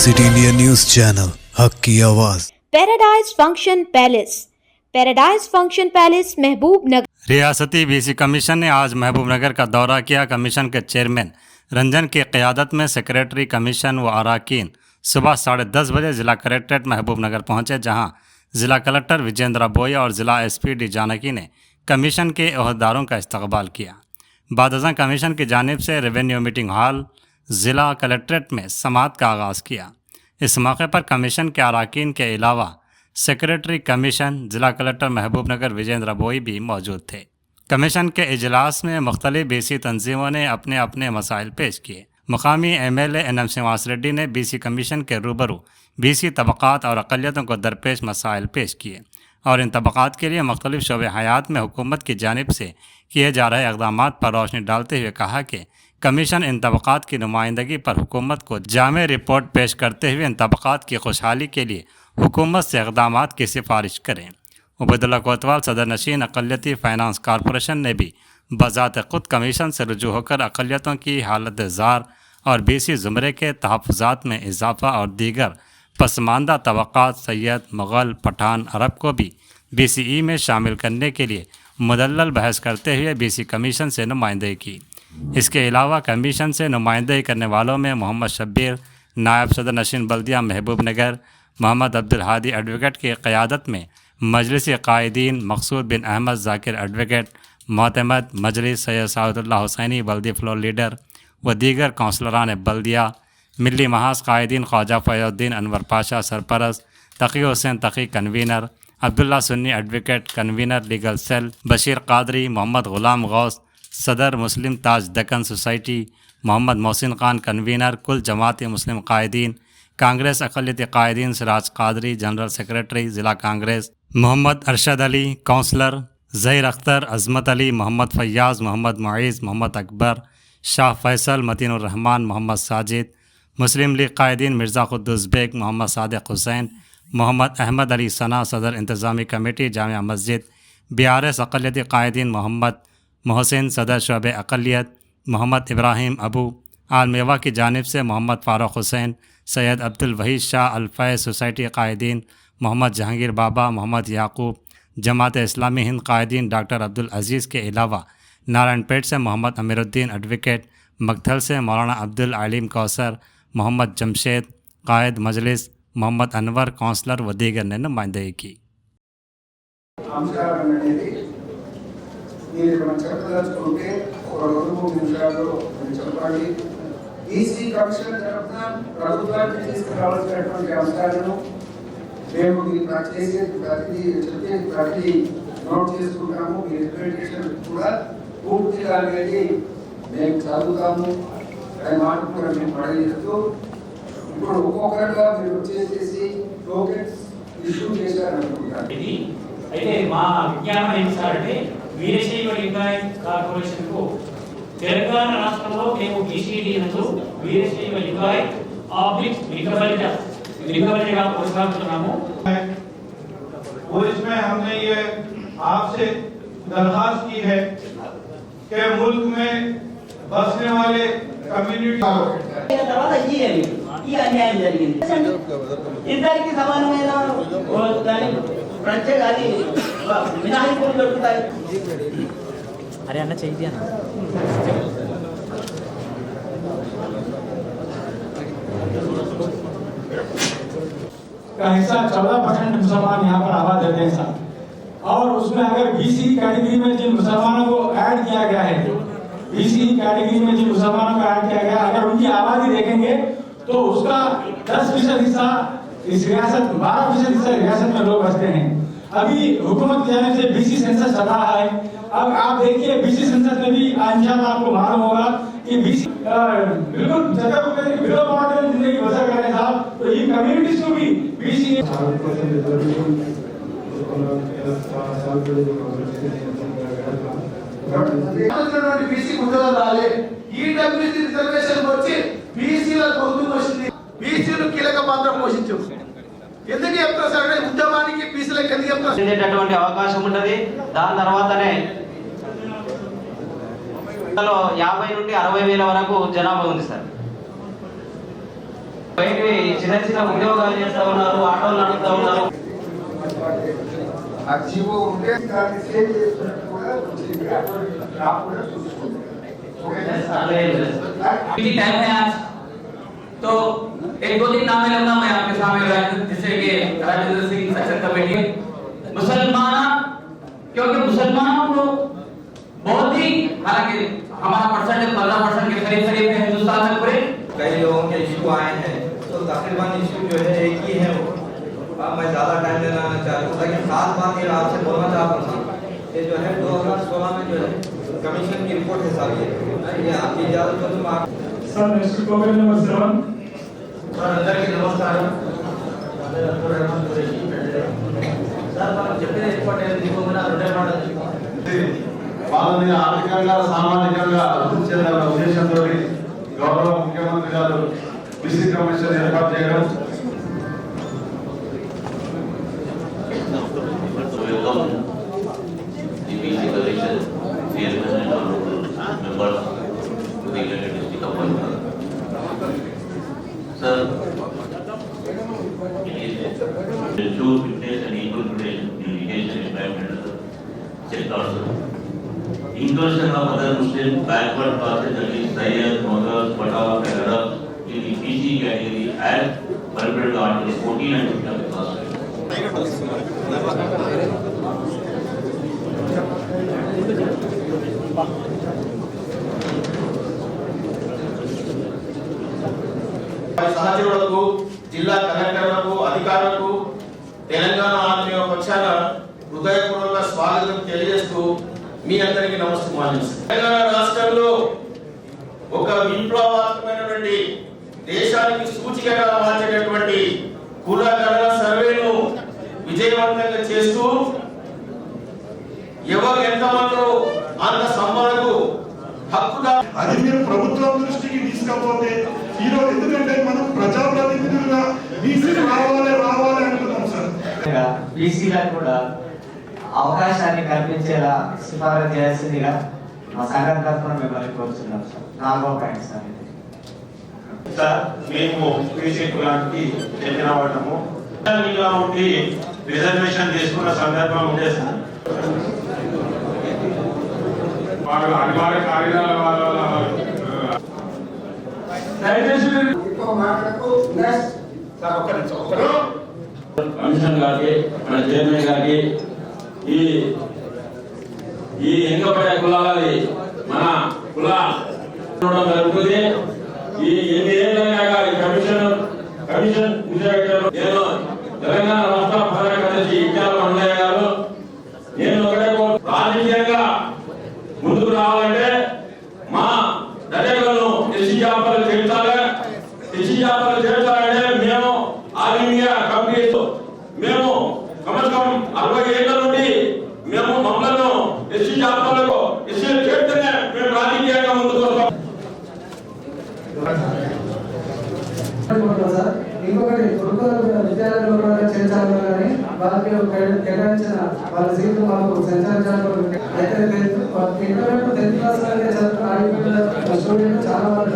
City India news channel, हक की आवाज। पैराडाइज फंक्शन पैलेस महबूब नगर। रियासती बीसी कमीशन ने आज महबूब नगर का दौरा किया। कमीशन के चेयरमैन रंजन की क़यादत में सेक्रेटरी कमीशन व अराकीन सुबह 10:30 बजे ज़िला कलेक्ट्रेट महबूब नगर पहुंचे, जहां ज़िला कलेक्टर विजेंद्र बोया और ज़िला SP डी जानकी ने कमीशन के अहदेदारों का इस्तकबाल किया। बाद कमीशन की जानिब से रेवेन्यू मीटिंग हॉल ज़िला कलेक्ट्रेट में समाअत का आगाज़ किया। इस मौके पर कमीशन के अराकीन के अलावा सेक्रेटरी कमीशन ज़िला कलेक्टर महबूब नगर विजेंद्र बोई भी मौजूद थे। कमीशन के इजलास में मुख्तलिफ BC तंजीमों ने अपने अपने मसाइल पेश किए। मुकामी MLA NM श्रीनिवास रेड्डी ने BC कमीशन के रूबरू BC तबक़ात और अक़लियतों को दरपेश मसाइल पेश किए और इन तबक़ात के लिए मुख्तलिफ शोबे हयात में हुकूमत की जानिब से किए जा रहे इक़दाम पर रोशनी डालते हुए कहा कि कमीशन इन तबक़ात की नुमाइंदगी पर हुकूमत को जामे रिपोर्ट पेश करते हुए इन तबक़ात की खुशहाली के लिए हुकूमत से इक़दाम की सिफारिश करें। उबैदुल्लाह कोतवाल सदर नशीन अक़लियती फ़ाइनेंस कॉरपोरेशन ने भी बज़ात ख़ुद कमीशन से रुजू होकर अक़लियतों की हालत ज़ार और BC ज़ुमरे के तहफ़्फ़ुज़ात में इजाफ़ा और दीगर पसमानदा तबक़ात सैयद, मुग़ल, पठान, अरब को भी BCE में शामिल करने के लिए मुदल्लल बहस करते हुए BC कमीशन से नुमाइंदगी की। इसके अलावा कमीशन से नुमाइंदगी करने वालों में मोहम्मद शब्बीर नायब सदर नशीन बल्दिया महबूब नगर, मोहम्मद अब्दुल हादी एडवोकेट की क़यादत में मजलिसी क़ायदीन, मकसूद बिन अहमद ज़ाकिर एडवोकेट, मोतमद मजलिस सैयद साउदुल्लाह हुसैनी बल्दी फ्लोर लीडर व दीगर कौंसलरान बल्दिया, मिली महाज क़ायदीन ख्वाजा फ़ैज़ुद्दीन अनवर पाशा सरपरस्त, Taqi Hussain Taqi convener, Abdullah Sunni advocate convener legal cell, Basheer Qadri, Mohammed Ghulam Ghouse सदर मुस्लिम ताज दक्कन सोसाइटी, मोहम्मद मोहसिन खान कन्वीनर कुल जमात मुस्लिम क़ायदीन, कांग्रेस अक़लियती क़ायदीन सिराज कादरी जनरल सेक्रेटरी ज़िला कांग्रेस, मोहम्मद अरशद अली काउंसलर, ज़हीर अख्तर, अज़मत अली, मोहम्मद फ़य्याज़, मोहम्मद मुईज़, मोहम्मद अकबर, शाह फैसल, मतीनुर रहमान, मोहम्मद साजिद, मुस्लिम लीग क़ायदीन मिर्ज़ा क़ुद्दूस बेग, मोहम्मद सादिक़ हुसैन, मोहम्मद अहमद अली सना सदर इंतज़ामी कमेटी जामिया मस्जिद, BRS अक़लियती क़ायदीन मोहम्मद मोहसिन सदर शोबे अक़लियत, मोहम्मद इब्राहिम अबू आलमेवा की जानिब से मोहम्मद फ़ारूक हुसैन, सैयद अब्दुल वहीद शाह अल-फैज़ सोसाइटी क़ायदीन, मोहम्मद जहांगीर बाबा, मोहम्मद याकूब, जमात इस्लामी हिंद क़ायदीन डॉक्टर अब्दुल अज़ीज़ के अलावा नारायणपेट से मोहम्मद अमीरुद्दीन एडवोकेट, मगथल से मौलाना अब्दुल अलीम कौसर, मोहम्मद जमशेद कायद मजलिस, मोहम्मद अनवर कौंसलर व दीगर ने नुमाइंदगी की। BC కమిషన్ తరపున ప్రభుత్వానికి తీసుకురావాల్సినటువంటి అంశాలను మేము ప్రతి నోట్ చేసుకుంటాము. మీ రిప్రజెంటేషన్ కూడా పూర్తిగా అనేది మేము చదువుతాము అనే మాట కూడా మేము పడేస్తూ ఇప్పుడు ఒక్కొక్కరుగా మీరు వచ్చేసేసి టోకెన్స్ ఇష్యూ చేశారనుకుంటారు. అయితే మా విజ్ఞానం ఏంటి సార్ అంటే వీరశైవ లింగాయత్ కార్పొరేషన్ కు తెలంగాణ రాష్ట్రంలో మేము BCD నందు వీరశైవ లింగాయత్ ఆబ్లిక్ లింగబలిగా కొనసాగుతున్నాము. वो इसमें हमने ये आपसे दरखास्त की है कि मुल्क में बसने वाले कम्युनिटी తర్వాత ఈ అన్యాయం జరిగింది. ఇద్దరికి సమానమైన దాని ప్రత్యేక అది మినహాయింపులు దొరుకుతాయి. अरे अन्ना चाहिए दिया ना का हिस्सा 14% मुसलमान यहाँ पर आबाद रहते हैं साहब, और उसमें अगर BC कैटेगरी में जिन मुसलमानों को ऐड किया गया है, BC कैटेगरी में जिन मुसलमानों को ऐड किया गया, अगर उनकी आबादी देखेंगे तो उसका 10% हिस्सा इस रियासत 12% हिस्सा रियासत में लोग बसते हैं। अभी हुकूमत की जानिब से BC सेंसस चल रहा है। अब आप देखिए BC सेंसस में भी इंशाअल्लाह आपको मालूम होगा कि BC बिल्कुल जगह को बिलो मॉडल जिंदगी बसर कर रहे हैं साहब, तो ये कम्युनिटीज को भी BC BC ఉద్యోగాలు రాలే. EWC రిజర్వేషన్ వచ్చి BCల గొంతు వచ్చింది. BCలు కీలక పాత్ర పోషించారు. ఎందుకు చెప్తారు సార్ అంటే ఉద్యమానికి BCలకు ఎందుకు చెప్తారు? అవకాశం ఉంటుంది. దాని తర్వాతనే 50 నుండి 60 వేల వరకు జనాభా ఉంది సార్. బయట చిన్న చిన్న ఉద్యోగాలు చేస్తా ఉన్నారు, ఆటోలు నడుపుతా ఉన్నారు. ఆ జీవో ఉంటే దాన్ని సేవ్ చేస్తున్నట్టు కూడా రాకుండా చూసుకుంటాం. टाइम है आज तो एक दो दिन नाम लूंगा मैं आपके सामने जैसे कि राजेंद्र सिंह सेक्शन कमेटी मुसलमान, क्योंकि मुसलमानों को बहुत ही, हालांकि हमारा परसेंटेज 15% के करीब है हिंदुस्तान में पूरे। कई लोगों के इशू आए हैं तो तकरीबन इशू जो है एक ही है वो। मैं ज़्यादा टाइम लेना चाहता हूँ, लेकिन साथ बात ये आपसे बोलना चाहता हूँ, ये जो है 2016 में जो है कमीशन की रिपोर्ट है सारी, ये आपकी इजाज़त हो तो आप sir next topic number 7 sir अंदर की नमस्कार सर మనం చెప్పిన రిపోర్ట్ ఏది దిగుమన రెండే మాటలు వాళ్ళని ఆర్థికంగా సామాజికంగా అభివృద్ధి చెందాలన్న ఉద్దేశంతో గౌరవ ముఖ్యమంత్రి గారు బీసీ కమిషన్ ఏర్పాటు చేయడం Sir, ensure fitness and equal protection in education, environment, sectors. Inclusion of other Muslim backward classes, that is Sayyid, Mughals, Pathan, and Arabs in the PC category as per Article 14 and 15 of the Constitution. సహచరులకు, జిల్లా కలెక్టర్లకు, అధికారులకు తెలంగాణ ఆత్మీయ పక్షాన హృదయపూర్వక స్వాగతం తెలియజేస్తూ మీ అందరికీ నమస్కారం. తెలంగాణ రాష్ట్రంలో ఒక విప్లవాత్మకమైనటువంటి దేశానికి సూచికగా మార్చేటటువంటి కుల గణన సర్వేను విజయవంతంగా చేస్తూ ఎవరు ఎంతమందో అంత సంబంధకు హక్కుదా అది మీరు ప్రభుత్వం దృష్టికి తీసుకపోతే ఈరోజు, ఎందుకంటే మనం ప్రజాప్రతినిధులుగా బీసీలు రావాలి అంటున్నాం సార్. బీసీలకు కూడా అవకాశాన్ని కల్పించేలా సిఫారసు చేయాల్సిందిగా మా సంఘం తరఫున మిమ్మల్ని కోరుతున్నాం సార్. 4వ పాయింట్ సార్. సార్ మేము బీసీ కులానికి చెందిన వాళ్ళము ఉండి రిజర్వేషన్ తీసుకున్న సందర్భం ఉండే సార్. అనివార్య కార్యాలయాల కమిషన్ గారికి, మన చైర్మన్ గారికి, ఈ వెనుకబడే కులాలని మన కుల జరుగుతుంది. ఈ ఎన్ని ఏళ్ళైనా కానీ కమిషన్ నేను తెలంగాణ రాష్ట్ర ప్రధాన కార్యదర్శి ఇట్టాల మండలయ్య గారు, నేను ఒకటే రాజకీయంగా ముందుకు రావాలంటే మా దళితులను ఎస్సీ జాబితాలో చేర్చాలంటే మేము ఆల్ ఇండియా కంపెనీస్ మేము కమస్కం 60 ఏళ్ల నుండి మేము మమ్మల్ని ఎస్సీ జాబితాలో ఎస్సీ చేర్చనే మేము రాజకీయంగా ముందుకు వస్తాం. ఇంకొకటి గురుకుల విద్యాలయంలో కూడా చేర్చాలి కానీ వాళ్ళకి కేటాయించిన వాళ్ళ సీట్లు మాకు సంచారించాలి. అయితే ఇంటర్నెట్ 10th క్లాస్ వరకే చదువుతున్న స్టూడెంట్ చాలా మంది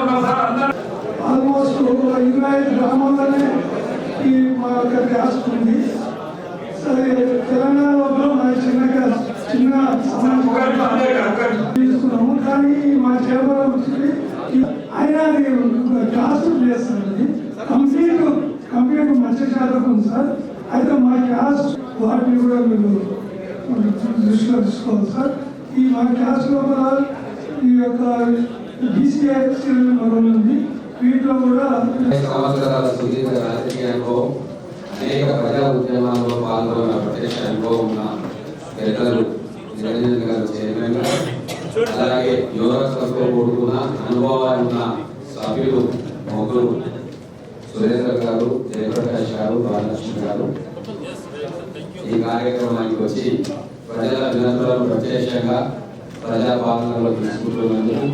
ఉన్నారు సార్. ఆల్మోస్ట్ 25 గ్రామాల్లోనే ఈ మా యొక్క క్యాస్ట్ ఉంది. తెలంగాణలో మా చిన్న తీసుకున్నాము, కానీ మా చేపల అయినా క్యాస్ట్ చేస్తుంది కంప్లీట్ మత్స్య శాతం ఉంది సార్. అయితే మా క్యాస్ట్ వాటిని కూడా మీరు దృష్టిలో తీసుకోవాలి సార్. ఈ మా క్యాస్ట్ లోపల ఈ యొక్క బీసీఐ ఉంది, వీటిలో కూడా సంవత్సరాల సుదీర్ఘ రాజకీయ అనుభవం, అనేక ప్రజా ఉద్యమాల్లో పాల్గొన్న ప్రత్యక్ష అనుభవం ఉన్న పెద్దలు నిరంజన్ గారు చైర్మన్, అలాగే యువరత్నంతో కూడుకున్న అనుభవాలు ఉన్న సభ్యులు ముగ్గురు, సురేంద్ర గారు, జయప్రకాష్ గారు, బాలకృష్ణ గారు ఈ కార్యక్రమానికి వచ్చి ప్రజల వినతులను ప్రత్యక్షంగా ప్రజాపాలనలో తీసుకుంటున్నందుకు.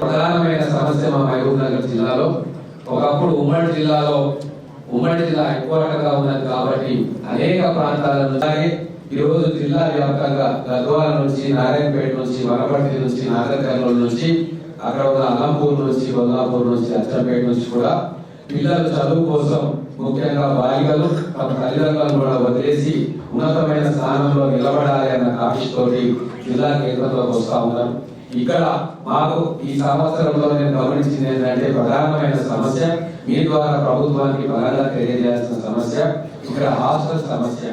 ప్రధానమైన సమస్య మా మహబూబ్ నగర్ జిల్లాలో ఒకప్పుడు ఉమ్మడి జిల్లా హెడ్క్వార్టర్గా ఉన్నది కాబట్టి అనేక ప్రాంతాల నుంచి, ఈరోజు జిల్లా వ్యాప్తంగా గద్వాల నుంచి, నారాయణపేట నుంచి, వనపర్తి నుంచి, నాగర్ కర్నూలు నుంచి అక్కడ ఉన్న అల్లంపూర్ నుంచి, కొల్లాపూర్ నుంచి, అచ్చంపేట నుంచి కూడా పిల్లలు చదువు కోసం, ముఖ్యంగా బాలికలు తమ తల్లిదండ్రులను కూడా వదిలేసి ఉన్నతమైన స్థానంలో నిలబడాలి అన్న కాంక్షతోటి జిల్లా కేంద్రంలోకి వస్తా ఉన్నారు. ఇక్కడ మాకు ఈ సంవత్సరంలో నేను గమనించింది ఏంటంటే ప్రధానమైన సమస్య, మీ ద్వారా ప్రభుత్వానికి బలంగా తెలియజేయాల్సిన సమస్య ఇక్కడ హాస్టల్ సమస్య.